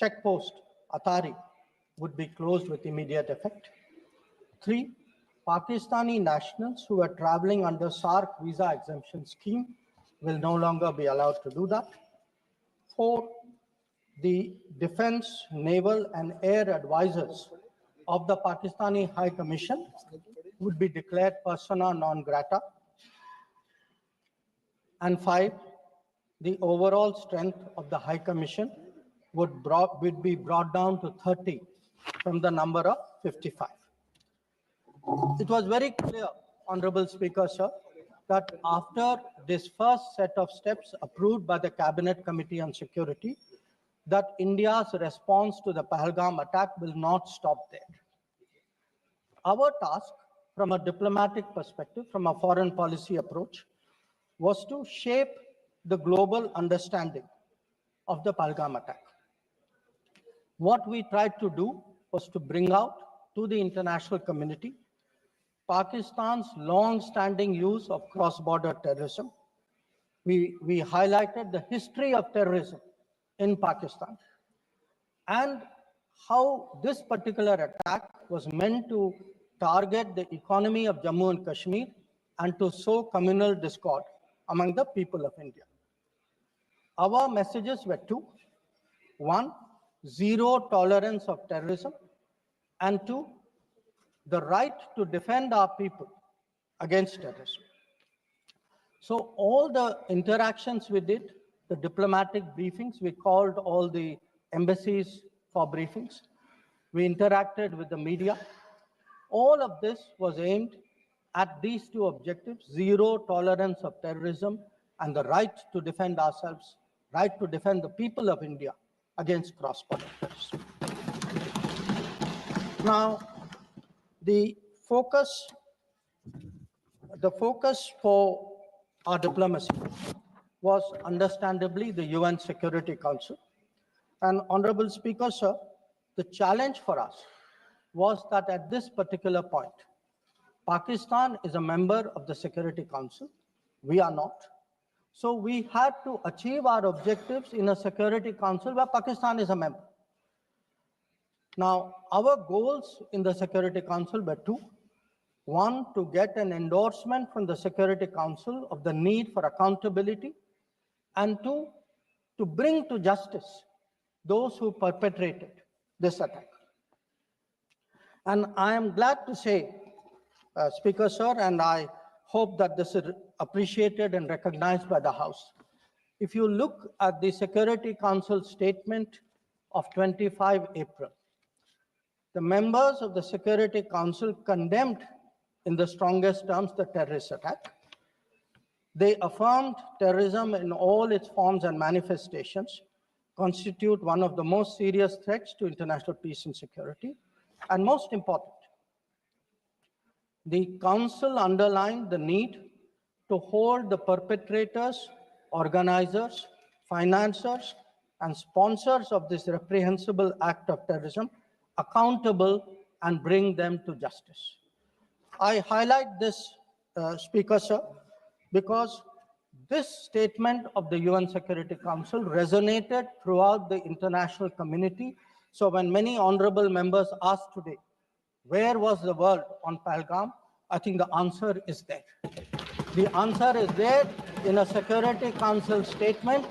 checkpost, Atari, would be closed with immediate effect. 3, Pakistani nationals who are traveling under SARC visa exemption scheme will no longer be allowed to do that. 4, the defense, naval, and air advisors of the Pakistani High Commission would be declared persona non grata. And 5, the overall strength of the High Commission would be brought down to 30 from the number of 55. It was very clear, Honorable Speaker, sir, that after this first set of steps approved by the Cabinet Committee on Security, that India's response to the Pahalgam attack will not stop there. Our task from a diplomatic perspective, from a foreign policy approach, was to shape the global understanding of the Pahalgam attack. What we tried to do was to bring out to the international community Pakistan's long-standing use of cross-border terrorism. We highlighted the history of terrorism in Pakistan and how this particular attack was meant to target the economy of Jammu and Kashmir and to sow communal discord among the people of India. Our messages were two. 1, zero tolerance of terrorism, and 2, the right to defend our people against terrorism. So all the interactions we did, the diplomatic briefings, we called all the embassies for briefings. We interacted with the media. All of this was aimed at these two objectives: zero tolerance of terrorism and the right to defend ourselves, right to defend the people of India against cross-border terrorism. Now, the focus for our diplomacy was understandably the UN Security Council. And Honorable Speaker, sir, the challenge for us was that at this particular point, Pakistan is a member of the Security Council. We are not. So we had to achieve our objectives in a Security Council where Pakistan is a member. Now, our goals in the Security Council were two. 1, to get an endorsement from the Security Council of the need for accountability, and 2, to bring to justice those who perpetrated this attack. And I am glad to say, Speaker, sir, and I hope that this is appreciated and recognized by the House. If you look at the Security Council statement of 25 April, the members of the Security Council condemned in the strongest terms the terrorist attack. They affirmed terrorism in all its forms and manifestations constitute one of the most serious threats to international peace and security. And most important, the Council underlined the need to hold the perpetrators, organizers, financiers, and sponsors of this reprehensible act of terrorism accountable and bring them to justice. I highlight this, Speaker, sir, because this statement of the UN Security Council resonated throughout the international community. So when many honorable members asked today, where was the world on Pahalgam? I think the answer is there. The answer is there in a Security Council statement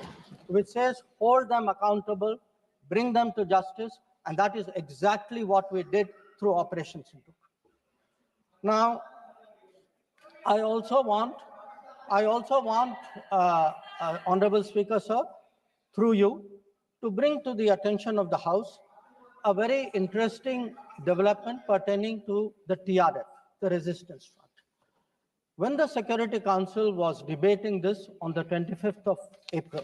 which says, hold them accountable, bring them to justice, and that is exactly what we did through Operation Sindhu. Now, I also want, Honorable Speaker, sir, through you, to bring to the attention of the House a very interesting development pertaining to the TRF, the Resistance Front. When the Security Council was debating this on the 25th of April,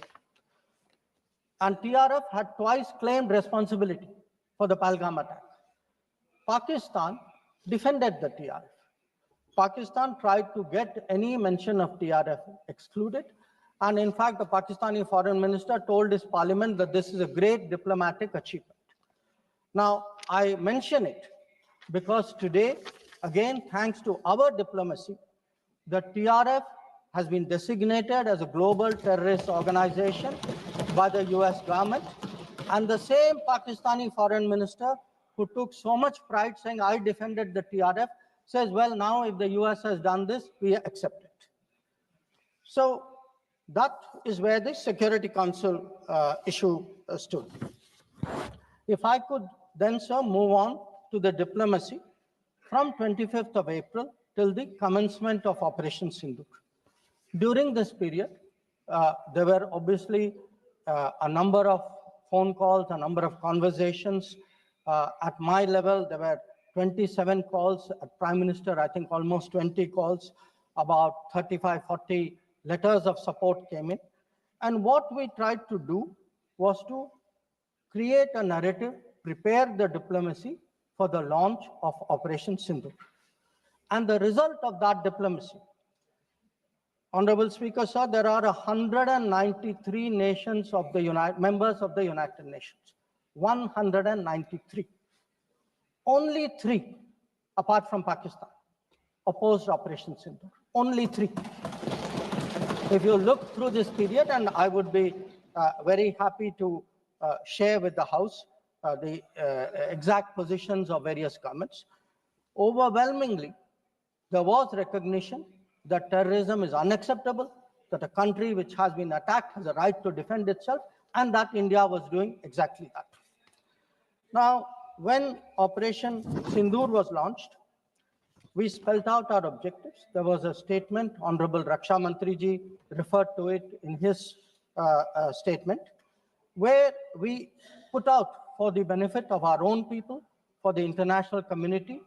and TRF had twice claimed responsibility for the Pahalgam attack, Pakistan defended the TRF. Pakistan tried to get any mention of TRF excluded. And in fact, the Pakistani foreign minister told his parliament that this is a great diplomatic achievement. Now, I mention it because today, again, thanks to our diplomacy, the TRF has been designated as a global terrorist organization by the US government. And the same Pakistani foreign minister who took so much pride saying, I defended the TRF, says, well, now if the US has done this, we accept it. So that is where the Security Council issue stood. If I could then, sir, move on to the diplomacy from 25th of April till the commencement of Operation Sindoor. During this period, there were obviously a number of phone calls, a number of conversations. At my level, there were 27 calls. At Prime Minister, I think almost 20 calls, about 35, 40 letters of support came in. And what we tried to do was to create a narrative, prepare the diplomacy for the launch of Operation Sindoor. And the result of that diplomacy, Honorable Speaker, sir, there are 193 nations of the members of the United Nations. 193. Only 3, apart from Pakistan, opposed Operation Sindoor. Only 3. If you look through this period, and I would be very happy to share with the House the exact positions of various governments, overwhelmingly, there was recognition that terrorism is unacceptable, that a country which has been attacked has a right to defend itself, and that India was doing exactly that. Now, when Operation Sindoor was launched, we spelled out our objectives. There was a statement, Honorable Raksha Mantri ji referred to it in his statement, where we put out for the benefit of our own people, for the international community,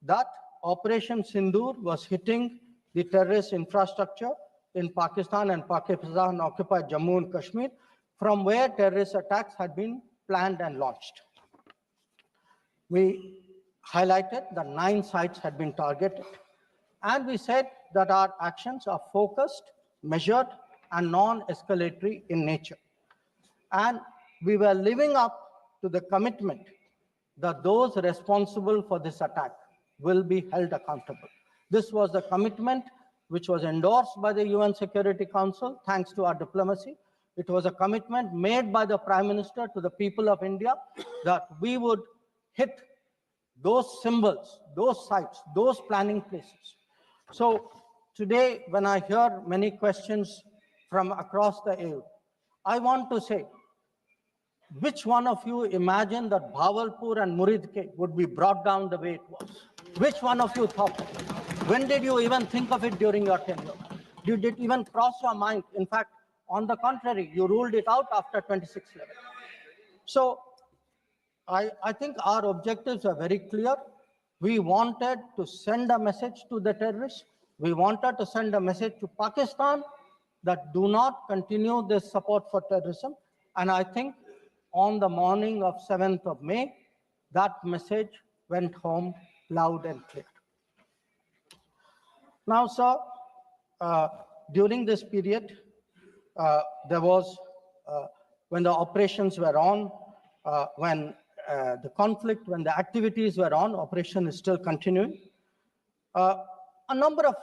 that Operation Sindoor was hitting the terrorist infrastructure in Pakistan and Pakistan-occupied Jammu and Kashmir, from where terrorist attacks had been planned and launched. We highlighted that 9 sites had been targeted, and we said that our actions are focused, measured, and non-escalatory in nature. And we were living up to the commitment that those responsible for this attack will be held accountable. This was the commitment which was endorsed by the UN Security Council, thanks to our diplomacy. It was a commitment made by the Prime Minister to the people of India that we would hit those symbols, those sites, those planning places. So today, when I hear many questions from across the aisle, I want to say, which one of you imagined that Bhavalpur and Muridke would be brought down the way it was? Which one of you thought it? When did you even think of it during your tenure? Did it even cross your mind? In fact, on the contrary, you ruled it out after 26/11. So I think our objectives are very clear. We wanted to send a message to the terrorists. We wanted to send a message to Pakistan that do not continue this support for terrorism. And I think on the morning of 7th of May, that message went home loud and clear. Now, sir, during this period, there was, when the operations were on, when the conflict, when the activities were on, operation is still continuing. A number of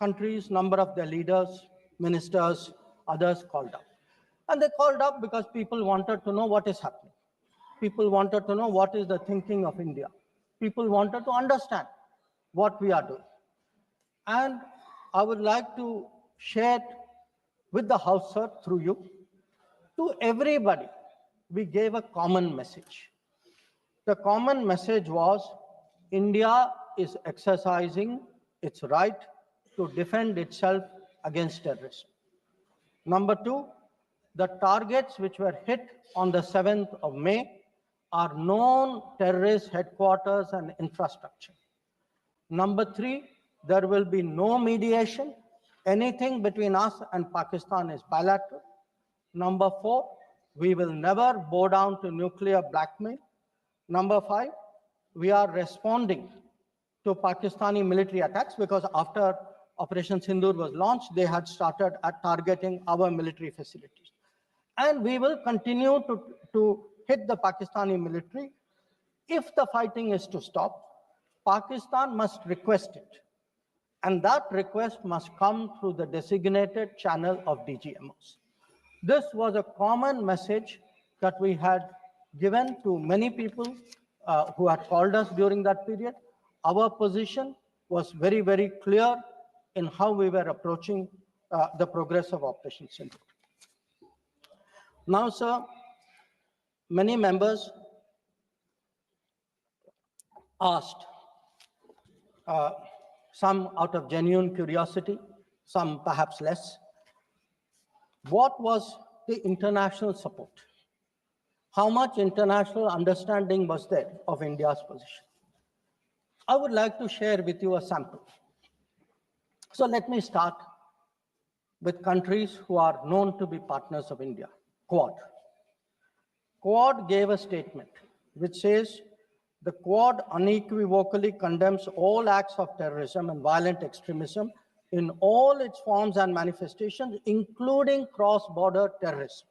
countries, number of their leaders, ministers, others called up. And they called up because people wanted to know what is happening. People wanted to know what is the thinking of India. People wanted to understand what we are doing. And I would like to share with the House, sir, through you, to everybody, we gave a common message. The common message was India is exercising its right to defend itself against terrorism. Number 2, the targets which were hit on the 7th of May are known terrorist headquarters and infrastructure. Number 3, there will be no mediation. Anything between us and Pakistan is bilateral. Number 4, we will never bow down to nuclear blackmail. Number 5, we are responding to Pakistani military attacks because after Operation Sindoor was launched, they had started at targeting our military facilities. And we will continue to hit the Pakistani military. If the fighting is to stop, Pakistan must request it. And that request must come through the designated channel of DGMOs. This was a common message that we had given to many people who had called us during that period. Our position was very, very clear in how we were approaching the progress of Operation Sindoor. Now, sir, many members asked, some out of genuine curiosity, some perhaps less, what was the international support? How much international understanding was there of India's position? I would like to share with you a sample. So let me start with countries who are known to be partners of India, Quad. Quad gave a statement which says, the Quad unequivocally condemns all acts of terrorism and violent extremism in all its forms and manifestations, including cross-border terrorism.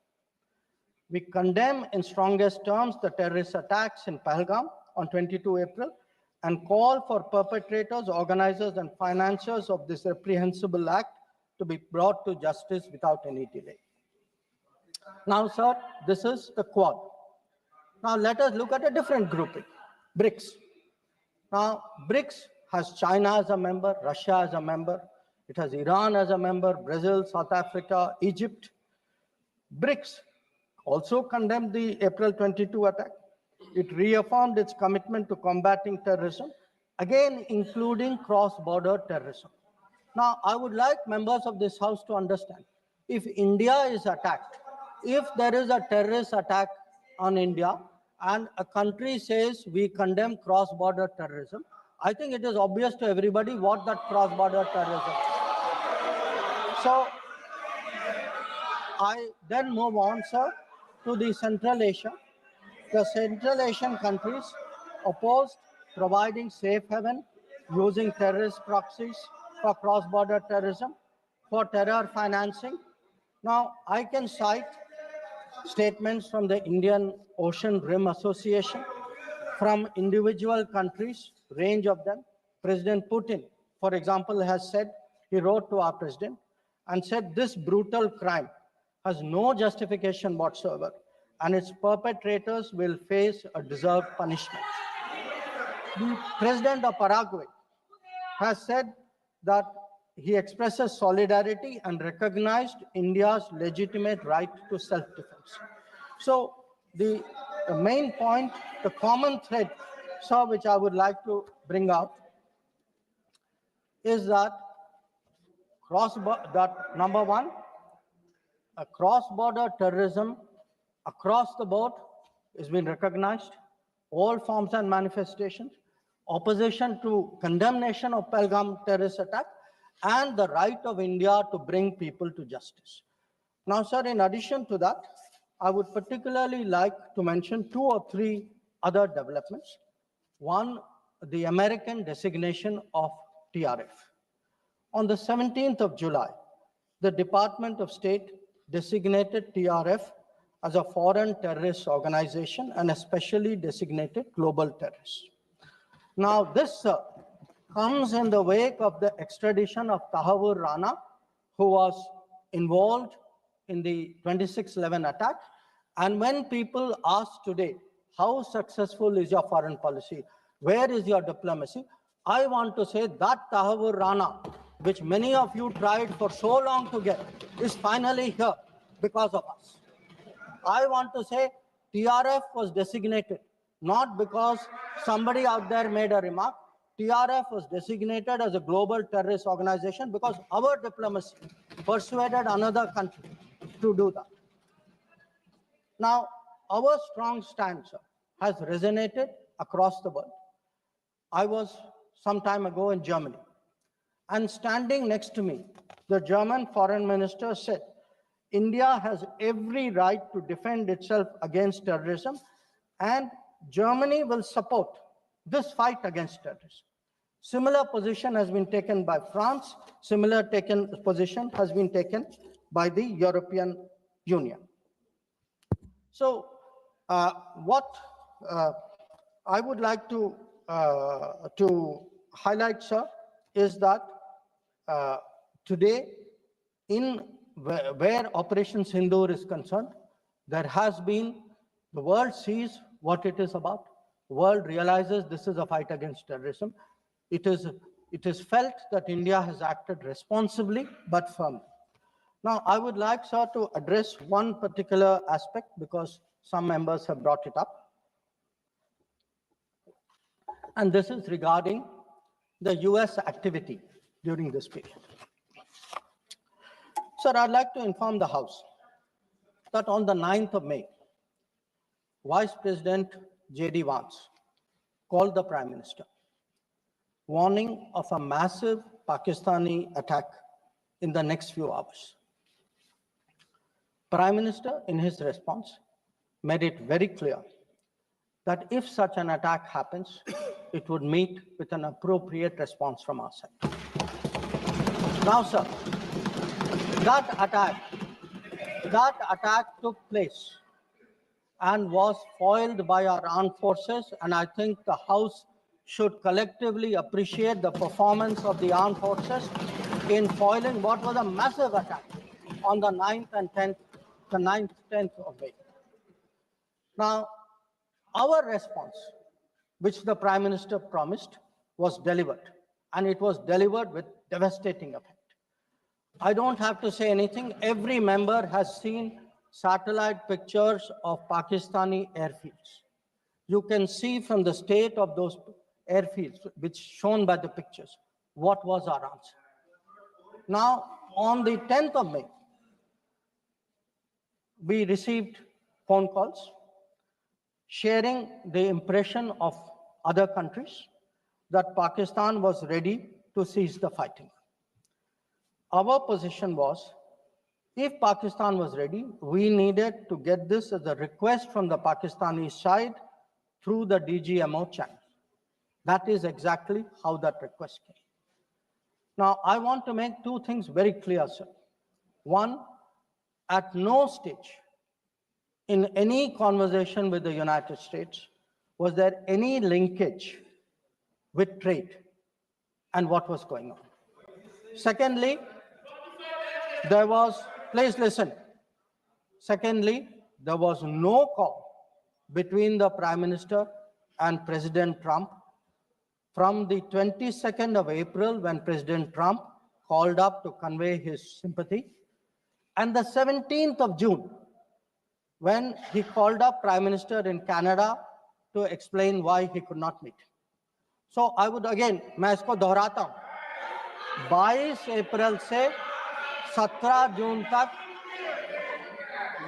We condemn in strongest terms the terrorist attacks in Pahalgam on 22 April and call for perpetrators, organizers, and financiers of this reprehensible act to be brought to justice without any delay. Now, sir, this is the Quad. Now, let us look at a different grouping, BRICS. Now, BRICS has China as a member, Russia as a member, it has Iran as a member, Brazil, South Africa, Egypt. BRICS also condemned the April 22 attack. It reaffirmed its commitment to combating terrorism, again including cross-border terrorism. Now, I would like members of this House to understand, if India is attacked, if there is a terrorist attack on India, and a country says we condemn cross-border terrorism, I think it is obvious to everybody what that cross-border terrorism is. So, I then move on, sir, to the Central Asia. The Central Asian countries opposed providing safe haven using terrorist proxies for cross-border terrorism, for terror financing. Now, I can cite statements from the Indian Ocean Rim Association, from individual countries, range of them. President Putin, for example, has said, he wrote to our president and said, this brutal crime has no justification whatsoever, and its perpetrators will face a deserved punishment. The president of Paraguay has said that he expresses solidarity and recognized India's legitimate right to self-defense. So the main point, the common thread, sir, which I would like to bring out is that number one, a cross-border terrorism across the board has been recognized, all forms and manifestations, opposition to condemnation of Pahalgam terrorist attack, and the right of India to bring people to justice. Now, sir, in addition to that, I would particularly like to mention 2 or 3 other developments. One, the American designation of TRF. On the 17th of July, the Department of State designated TRF as a foreign terrorist organization and a specially designated global terrorist. Now, this comes in the wake of the extradition of Tahavur Rana, who was involved in the 26/11 attack. And when people ask today, how successful is your foreign policy? Where is your diplomacy? I want to say that Tahavur Rana, which many of you tried for so long to get, is finally here because of us. I want to say TRF was designated not because somebody out there made a remark. TRF was designated as a global terrorist organization because our diplomacy persuaded another country to do that. Now, our strong stance has resonated across the world. I was some time ago in Germany, and standing next to me, the German foreign minister said, India has every right to defend itself against terrorism, and Germany will support this fight against terrorism. Similar position has been taken by France. Similar position has been taken by the European Union. So what I would like to highlight, sir, is that today, in where Operation Sindoor is concerned, there has been The world sees what it is about. The world realizes this is a fight against terrorism. It is felt that India has acted responsibly but firmly. Now, I would like, sir, to address one particular aspect because some members have brought it up. And this is regarding the US activity during this period. Sir, I'd like to inform the House that on the 9th of May, Vice President J.D. Vance called the Prime Minister, warning of a massive Pakistani attack in the next few hours. Prime Minister, in his response, made it very clear that if such an attack happens, it would meet with an appropriate response from our side. Now, sir, that attack took place and was foiled by our armed forces, and I think the House should collectively appreciate the performance of the armed forces in foiling what was a massive attack on the 9th and 10th, the 9th, 10th of May. Now, our response, which the Prime Minister promised, was delivered, and it was delivered with devastating effect. I don't have to say anything. Every member has seen satellite pictures of Pakistani airfields. You can see from the state of those airfields, which shown by the pictures, what was our answer. Now, on the 10th of May, we received phone calls sharing the impression of other countries that Pakistan was ready to cease the fighting. Our position was, if Pakistan was ready, we needed to get this as a request from the Pakistani side through the DGMO channel. That is exactly how that request came. Now, I want to make two things very clear, sir. One, at no stage in any conversation with the United States was there any linkage with trade and what was going on. Secondly, there was, please listen. Secondly, there was no call between the Prime Minister and President Trump from the 22nd of April, when President Trump called up to convey his sympathy, and the 17th of June, when he called up Prime Minister in Canada to explain why he could not meet. So I would again, मैं इसको दोहराता हूँ, 22 अप्रैल से 17 जून तक।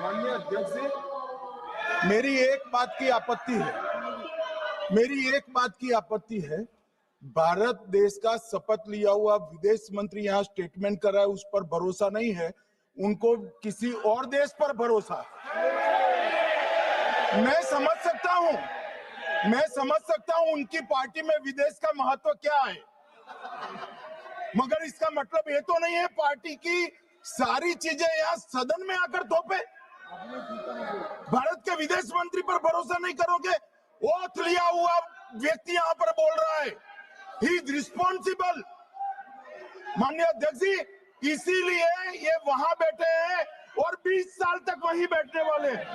माननीय अध्यक्ष जी, मेरी एक बात की आपत्ति है, भारत देश का शपथ लिया हुआ विदेश मंत्री यहाँ स्टेटमेंट कर रहा है, उस पर भरोसा नहीं है, उनको किसी और देश पर भरोसा है। मैं समझ सकता हूं उनकी पार्टी में विदेश का महत्व क्या है, मगर इसका मतलब ये तो नहीं है पार्टी की सारी चीजें यहाँ सदन में आकर थोपे। भारत के विदेश मंत्री पर भरोसा नहीं करोगे? ओथ लिया हुआ व्यक्ति यहाँ पर बोल रहा है, ही इज रिस्पॉन्सिबल। माननीय अध्यक्ष जी, इसीलिए ये वहां बैठे हैं और 20 साल तक वहीं बैठने वाले हैं।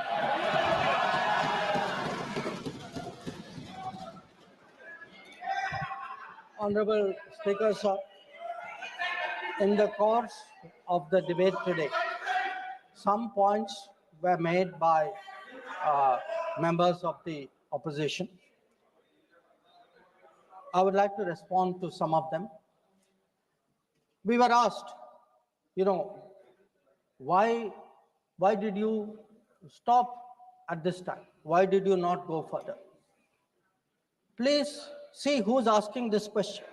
Honorable Speaker, sir, in the course of the debate today, some points were made by members of the opposition. I would like to respond to some of them. We were asked, why did you stop at this time? Why did you not go further? Please see who's asking this question.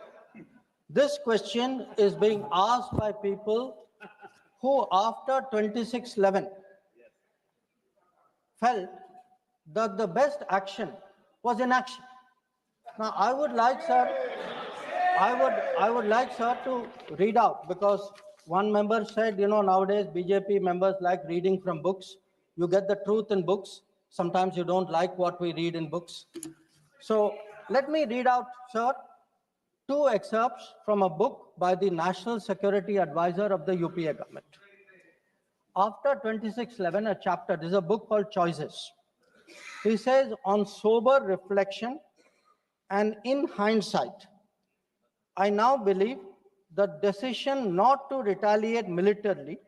This question is being asked by people who, after 26/11, felt that the best action was inaction. Now, I would like, sir, to read out, because one member said, nowadays BJP members like reading from books. You get the truth in books. Sometimes you don't like what we read in books. So let me read out, sir, two excerpts from a book by the National Security Advisor of the UPA government. After 26/11, a chapter, there's a book called Choices. He says, on sober reflection and in hindsight, I now believe the decision not to retaliate militarily,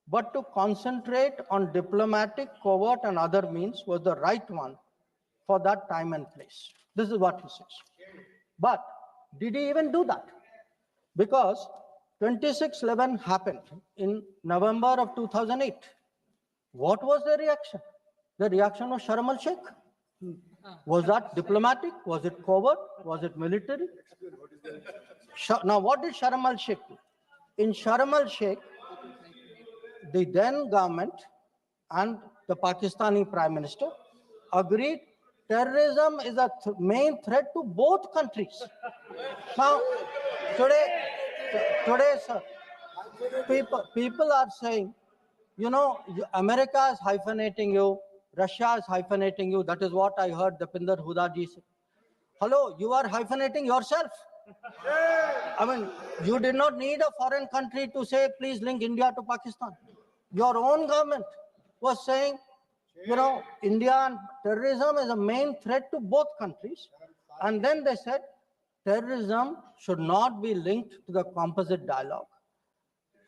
but to concentrate on diplomatic, covert, and other means was the right one for that time and place. This is what he says. But did he even do that? Because 26/11 happened in November of 2008. What was the reaction? The reaction was Sharm el-Sheikh. Was that diplomatic? Was it covert? Was it military? Now, what did Sharm el-Sheikh do? In Sharm el-Sheikh, the then government and the Pakistani Prime Minister agreed terrorism is a main threat to both countries. Now, today, sir, people are saying, you know, America is hyphenating you, Russia is hyphenating you. That is what I heard Deepinder Huda ji say. Hello, you are hyphenating yourself. I mean, you did not need a foreign country to say, please link India to Pakistan. Your own government was saying, you know, India and terrorism is a main threat to both countries. And then they said, terrorism should not be linked to the composite dialogue.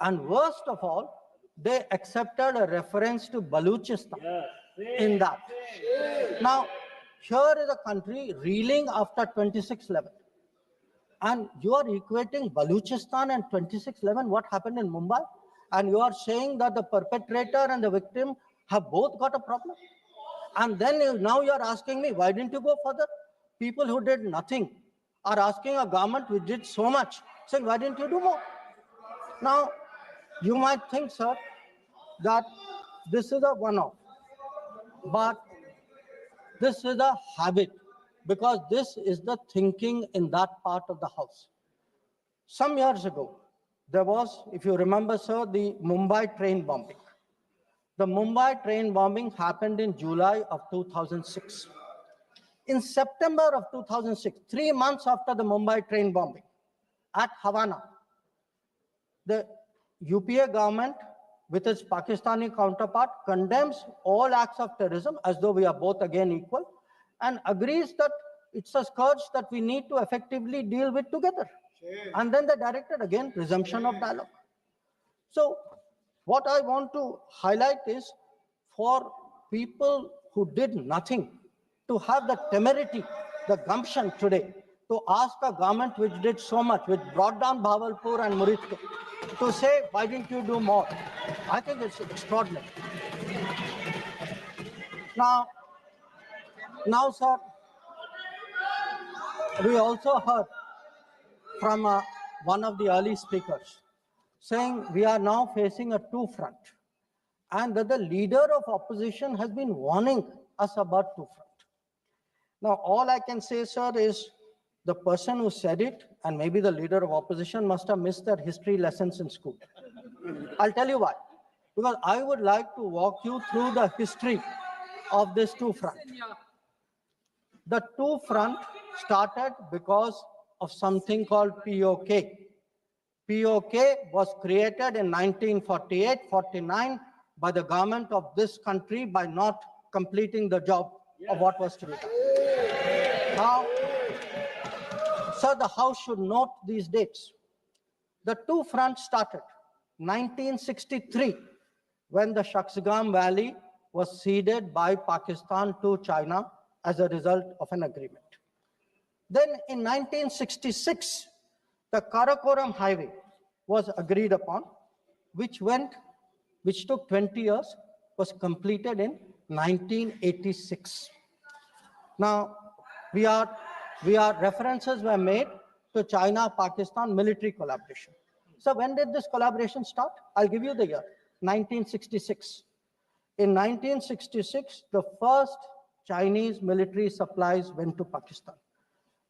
And worst of all, they accepted a reference to Baluchistan in that. Now, here is a country reeling after 26/11. And you are equating Baluchistan and 26/11, what happened in Mumbai? And you are saying that the perpetrator and the victim have both got a problem. And then now you are asking me, why didn't you go further? People who did nothing are asking a government which did so much, saying, why didn't you do more? Now, you might think, sir, that this is a one-off, but this is a habit, because this is the thinking in that part of the house. Some years ago, there was, if you remember, sir, the Mumbai train bombing. The Mumbai train bombing happened in July of 2006. In September of 2006, 3 months after the Mumbai train bombing, at Havana, the UPA government, with its Pakistani counterpart, condemns all acts of terrorism as though we are both again equal, and agrees that it's a scourge that we need to effectively deal with together. And then they directed again resumption of dialogue. So what I want to highlight is, for people who did nothing to have the temerity, the gumption today to ask a government which did so much, which brought down Bhavalpur and Muritko, to say, why didn't you do more? I think it's extraordinary. Now, sir, we also heard from one of the early speakers saying we are now facing a two-front, and that the leader of opposition has been warning us about two-front. Now, all I can say, sir, is the person who said it, and maybe the leader of opposition, must have missed their history lessons in school. I'll tell you why. Because I would like to walk you through the history of this two-front. The two-front started because of something called POK. POK was created in 1948-49 by the government of this country by not completing the job of what was to be done. Now, sir, the House should note these dates. The two fronts started 1963, when the Shaksgam Valley was ceded by Pakistan to China as a result of an agreement. Then in 1966, the Karakoram Highway was agreed upon, which took 20 years, was completed in 1986. Now, references were made to China-Pakistan military collaboration. So when did this collaboration start? I'll give you the year, 1966. In 1966, the first Chinese military supplies went to Pakistan.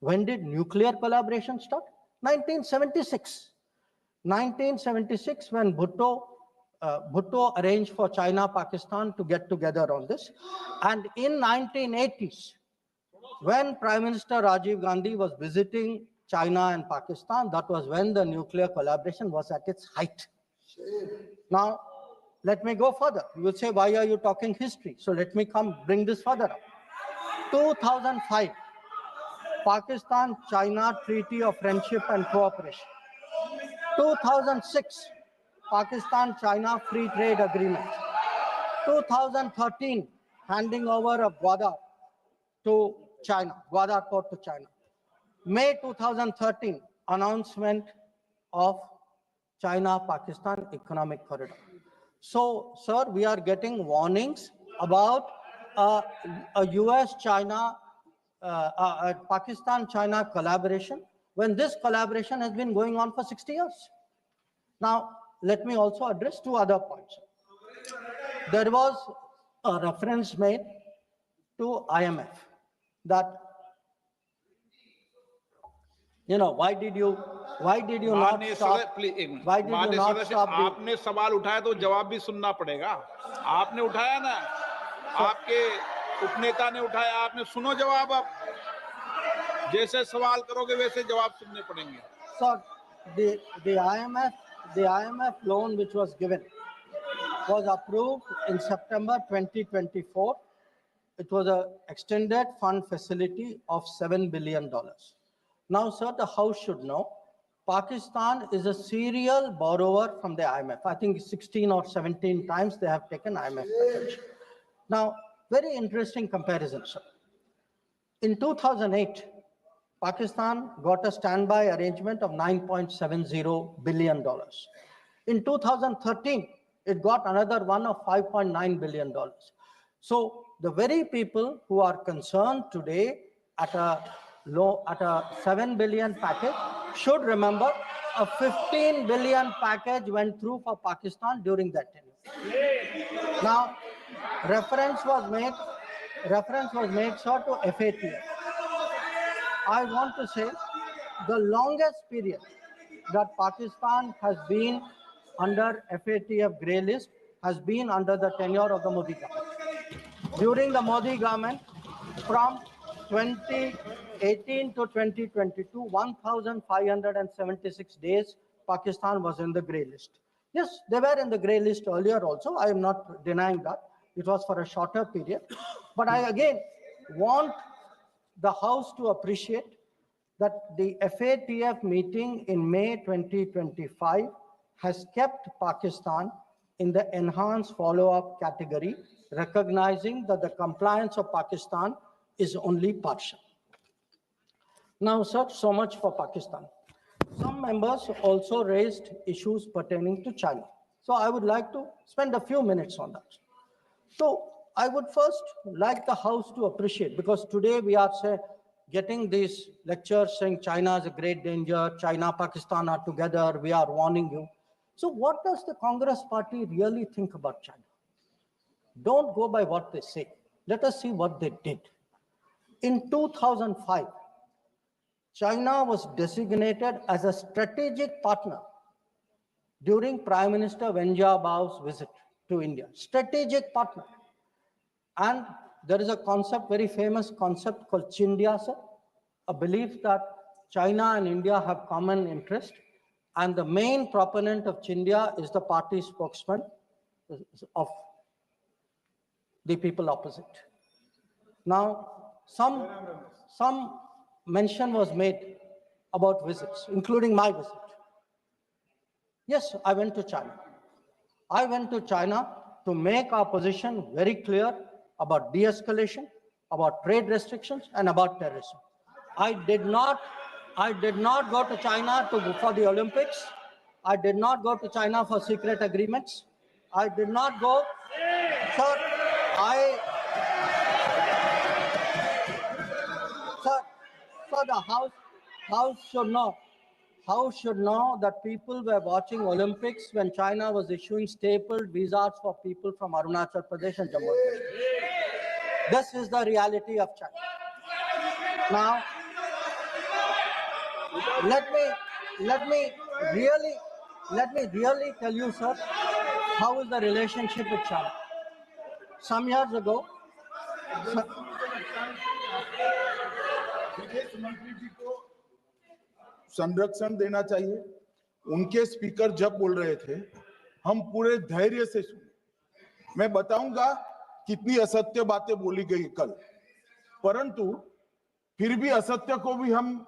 When did nuclear collaboration start? 1976. 1976, when Bhutto arranged for China-Pakistan to get together on this. And in 1980s, when Prime Minister Rajiv Gandhi was visiting China and Pakistan, that was when the nuclear collaboration was at its height. Now, let me go further. You will say, why are you talking history? So let me bring this further up. 2005, Pakistan-China Treaty of Friendship and Cooperation. 2006, Pakistan-China Free Trade Agreement. 2013, handing over of Gwadar to China, Gwadar port to China. May 2013, announcement of China-Pakistan Economic Corridor. So, sir, we are getting warnings about a US-China, Pakistan-China collaboration, when this collaboration has been going on for 60 years. Now, let me also address two other points. There was a reference made to IMF that, you know, why did you not stop? Why did you not stop? आपने सवाल उठाया तो जवाब भी सुनना पड़ेगा. आपने उठाया ना, आपके उपनेता ने उठाया, आपने सुनो जवाब. आप जैसे सवाल करोगे वैसे जवाब सुनने पड़ेंगे. Sir, the IMF loan which was given was approved in September 2024. It was an extended fund facility of $7 billion. Now, sir, the House should know, Pakistan is a serial borrower from the IMF. I think 16 or 17 times they have taken IMF package. Now, very interesting comparison, sir. In 2008, Pakistan got a standby arrangement of $9.70 billion. In 2013, it got another one of $5.9 billion. So the very people who are concerned today at a 7 billion package should remember a 15 billion package went through for Pakistan during that tenure. Now, reference was made, sir, to FATF. I want to say the longest period that Pakistan has been under FATF grey list has been under the tenure of the Modi government. During the Modi government, from 2018 to 2022, 1,576 days, Pakistan was in the grey list. Yes, they were in the grey list earlier also. I am not denying that. It was for a shorter period. But I again want the House to appreciate that the FATF meeting in May 2025 has kept Pakistan in the enhanced follow-up category, recognizing that the compliance of Pakistan is only partial. Now, sir, so much for Pakistan. Some members also raised issues pertaining to China. So I would like to spend a few minutes on that. So I would first like the House to appreciate, because today we are getting these lectures saying China is a great danger, China, Pakistan are together, we are warning you. So what does the Congress party really think about China? Don't go by what they say. Let us see what they did. In 2005, China was designated as a strategic partner during Prime Minister Wen Jiabao's visit to India. Strategic partner. And there is a concept, very famous concept called Chindia, sir, a belief that China and India have common interest. And the main proponent of Chindia is the party spokesman of the people opposite. Now, some mention was made about visits, including my visit. Yes, I went to China. I went to China to make our position very clear about de-escalation, about trade restrictions, and about terrorism. I did not go to China for the Olympics. I did not go to China for secret agreements. I did not go, sir, the House should know that people were watching Olympics when China was issuing stapled visas for people from Arunachal Pradesh and Jammu and Kashmir. This is the reality of China. Now, let me really tell you, sir, how is the relationship with China. Some years ago, विदेश मंत्री जी को संरक्षण देना चाहिए. उनके speaker जब बोल रहे थे, हम पूरे धैर्य से सुने. मैं बताऊंगा कितनी असत्य बातें बोली गई कल, परंतु फिर भी असत्य को भी हम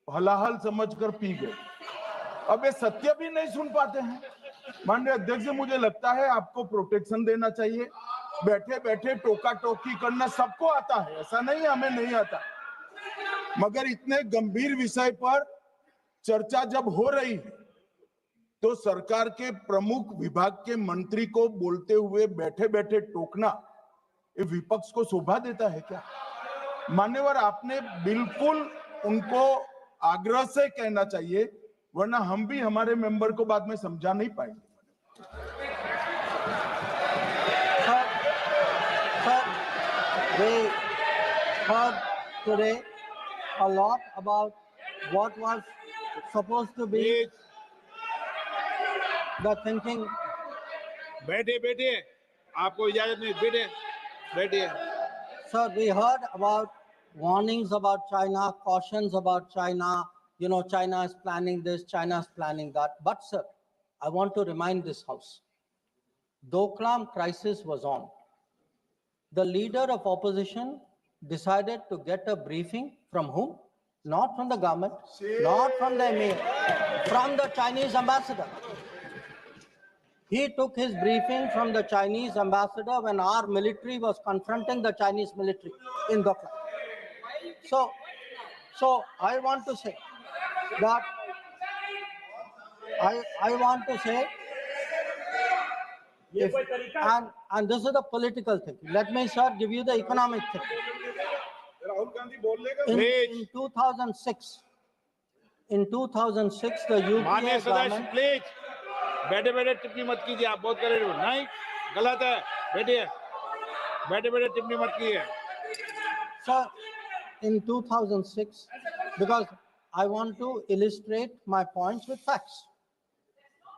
हलाहल समझकर पी गए। अब ये सत्य भी नहीं सुन पाते हैं। माननीय अध्यक्ष, मुझे लगता है आपको प्रोटेक्शन देना चाहिए। बैठे बैठे टोका टोकी करना सबको आता है, ऐसा नहीं हमें नहीं आता, मगर इतने गंभीर विषय पर चर्चा जब हो रही है तो सरकार के प्रमुख विभाग के मंत्री को बोलते हुए बैठे बैठे टोकना ये विपक्ष को शोभा देता है क्या? मान्यवर, आपने बिल्कुल उनको आग्रह से कहना चाहिए, वरना हम भी हमारे मेंबर को बाद में समझा नहीं पाएंगे। Sir, we heard today a lot about what was supposed to be please the thinking. बैठिए बैठिए, आपको इजाजत नहीं, बैठिए बैठिए। Sir, we heard about warnings about China, cautions about China. China is planning this, China is planning that. But sir, I want to remind this house, Doklam crisis was on. The leader of opposition decided to get a briefing from whom? Not from the government, not from the emir, from the Chinese ambassador. He took his briefing from the Chinese ambassador when our military was confronting the Chinese military in Doklam. So I want to say that I want to say, and this is the political thing. Let me, sir, give you the economic thing. Rahul Gandhi बोल लेगा। In 2006, the माननीय UPA सदस्य government, please बैठे बैठे टिप्पणी मत कीजिए, आप बहुत कर रहे हो, नहीं गलत है, बैठिए बैठे बैठे टिप्पणी मत कीजिए। sir, in 2006, because I want to illustrate my points with facts.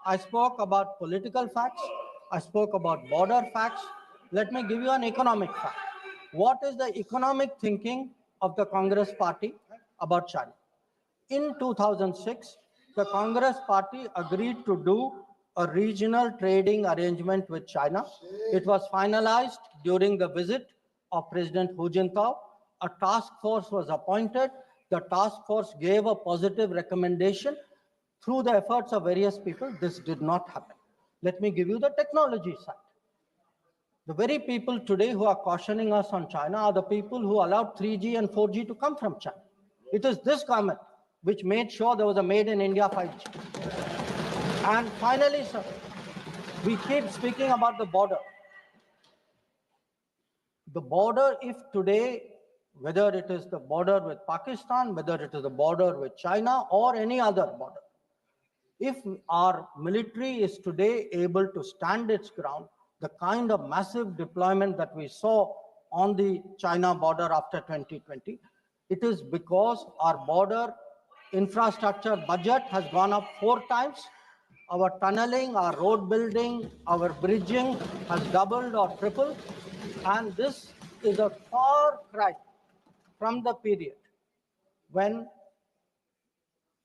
I spoke about political facts. I spoke about border facts. Let me give you an economic fact. What is the economic thinking of the Congress party about China? In 2006, the Congress party agreed to do a regional trading arrangement with China. It was finalized during the visit of President Hu Jintao. A task force was appointed. The task force gave a positive recommendation. Through the efforts of various people, this did not happen. Let me give you the technology side. The very people today who are cautioning us on China are the people who allowed 3G and 4G to come from China. It is this government which made sure there was a made in India 5G. And finally, sir, we keep speaking about the border. The border, if today, whether it is the border with Pakistan, whether it is the border with China or any other border, if our military is today able to stand its ground, the kind of massive deployment that we saw on the China border after 2020, it is because our border infrastructure budget has gone up 4 times. Our tunneling, our road building, our bridging has doubled or tripled. And this is a far cry from the period when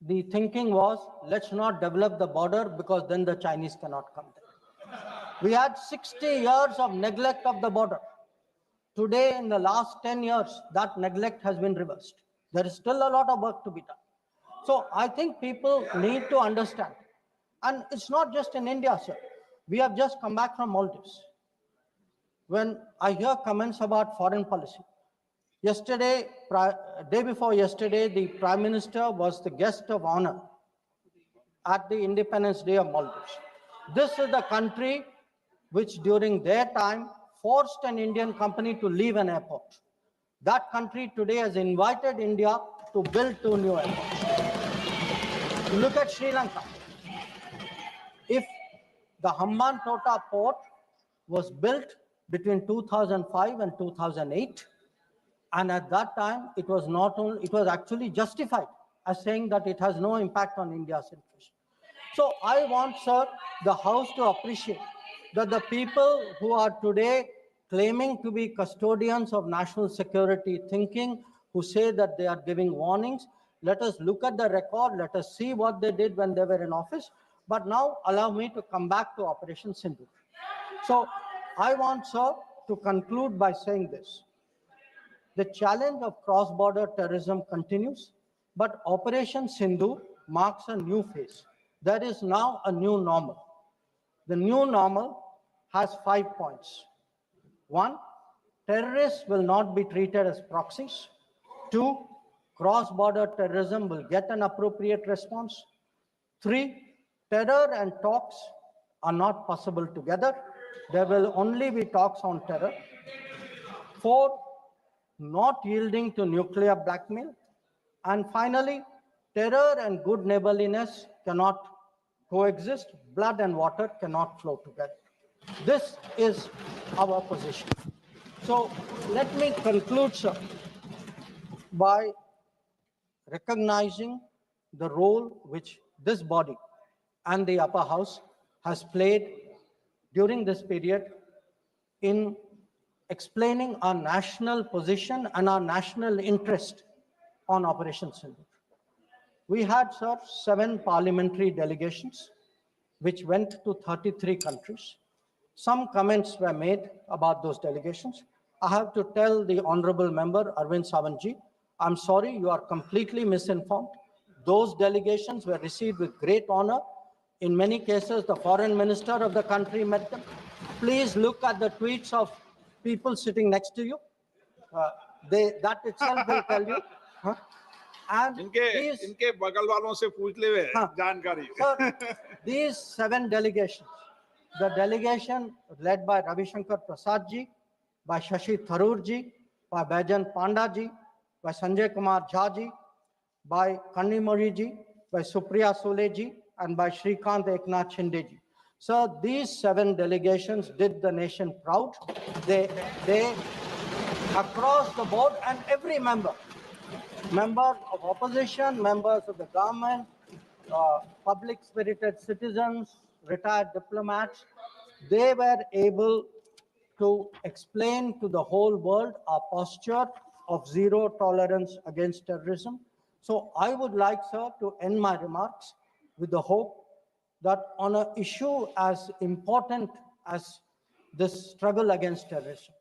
the thinking was, let's not develop the border because then the Chinese cannot come there. We had 60 years of neglect of the border. Today, in the last 10 years, that neglect has been reversed. There is still a lot of work to be done. So I think people need to understand. And it's not just in India, sir. We have just come back from Maldives. When I hear comments about foreign policy, yesterday, day before yesterday, the Prime Minister was the guest of honor at the Independence Day of Maldives. This is the country which during their time forced an Indian company to leave an airport. That country today has invited India to build 2 new airports. Look at Sri Lanka. If the Hambantota port was built between 2005 and 2008, and at that time, it was not only, it was actually justified as saying that it has no impact on India's interest. So I want, sir, the House to appreciate that the people who are today claiming to be custodians of national security thinking, who say that they are giving warnings, let us look at the record, let us see what they did when they were in office. But now allow me to come back to Operation Sindoor. So I want, sir, to conclude by saying this. The challenge of cross-border terrorism continues, but Operation Sindhu marks a new phase. There is now a new normal. The new normal has 5 points. 1, terrorists will not be treated as proxies. 2, cross-border terrorism will get an appropriate response. 3, terror and talks are not possible together. There will only be talks on terror. 4, not yielding to nuclear blackmail. And finally, terror and good neighborliness cannot coexist. Blood and water cannot flow together. This is our position. So let me conclude, sir, by recognizing the role which this body and the upper house has played during this period in explaining our national position and our national interest on Operation Sindhu. We had, sir, 7 parliamentary delegations which went to 33 countries. Some comments were made about those delegations. I have to tell the honorable member, Arvind Savantji, I'm sorry, you are completely misinformed. Those delegations were received with great honor. In many cases, the foreign minister of the country met them. Please look at the tweets of people sitting next to you. That itself will tell you. And इनके बगल वालों से पूछ ले जानकारी. Sir, these 7 delegations, the delegation led by Jaishankar Prasad ji, by Shashi Tharoor ji, by Baijan Panda ji, by Sanjay Kumar Jha ji, by Kannimori ji, by Supriya Sule ji, and by Shrikant Eknath Shinde ji. So these 7 delegations did the nation proud. They across the board, and every member of opposition, members of the government, public-spirited citizens, retired diplomats, they were able to explain to the whole world our posture of zero tolerance against terrorism. So I would like, sir, to end my remarks with the hope that on an issue as important as this struggle against terrorism,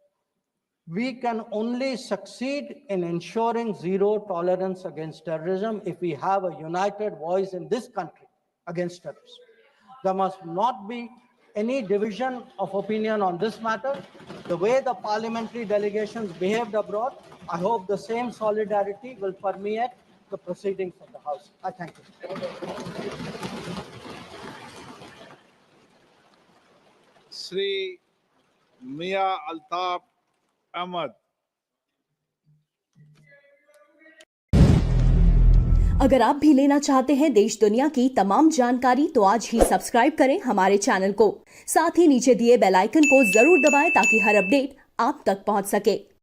we can only succeed in ensuring zero tolerance against terrorism if we have a united voice in this country against terrorism. There must not be any division of opinion on this matter. The way the parliamentary delegations behaved abroad, I hope the same solidarity will permeate the proceedings of the House. I thank you. Shri मिया अल्ताफ अहमद. अगर आप भी लेना चाहते हैं देश दुनिया की तमाम जानकारी तो आज ही सब्सक्राइब करें हमारे चैनल को. साथ ही नीचे दिए बेल आइकन को जरूर दबाएं ताकि हर अपडेट आप तक पहुंच सके.